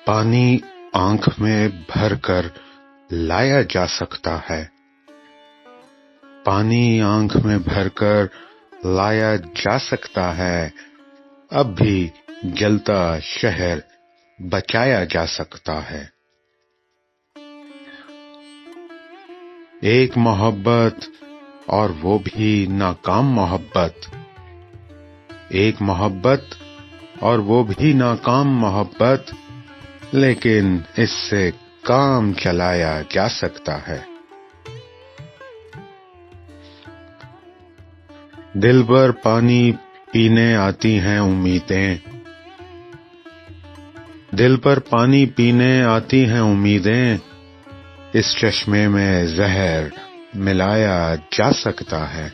پانی آنکھ میں بھر کر لایا جا سکتا ہے، پانی آنکھ میں بھر کر لایا جا سکتا ہے، اب بھی جلتا شہر بچایا جا سکتا ہے۔ ایک محبت اور وہ بھی ناکام محبت، ایک محبت اور وہ بھی ناکام محبت، لیکن اس سے کام چلایا جا سکتا ہے۔ دل پر پانی پینے آتی ہیں امیدیں، دل پر پانی پینے آتی ہیں امیدیں، اس چشمے میں زہر ملایا جا سکتا ہے۔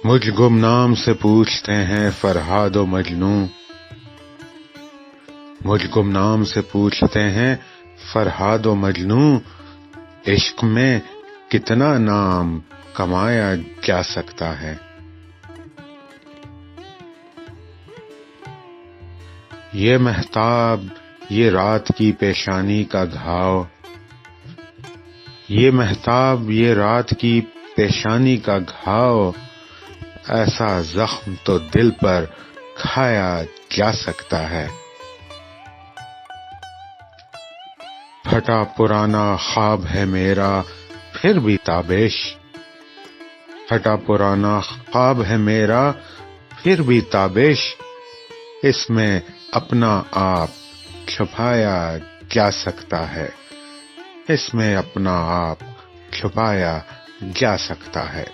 مجھ گمنام سے پوچھتے ہیں فرہاد و مجنوں، مجھ گمنام سے پوچھتے ہیں فرہاد و مجنوں، عشق میں کتنا نام کمایا جا سکتا ہے۔ یہ مہتاب یہ رات کی پیشانی کا گھاؤ، یہ مہتاب یہ رات کی پیشانی کا گھاؤ، ایسا زخم تو دل پر کھایا جا سکتا ہے۔ پھٹا پرانا خواب ہے میرا پھر بھی تابش، پھٹا پرانا خواب ہے میرا پھر بھی تابش، اس میں اپنا آپ چھپایا جا سکتا ہے، اس میں اپنا آپ چھپایا جا سکتا ہے۔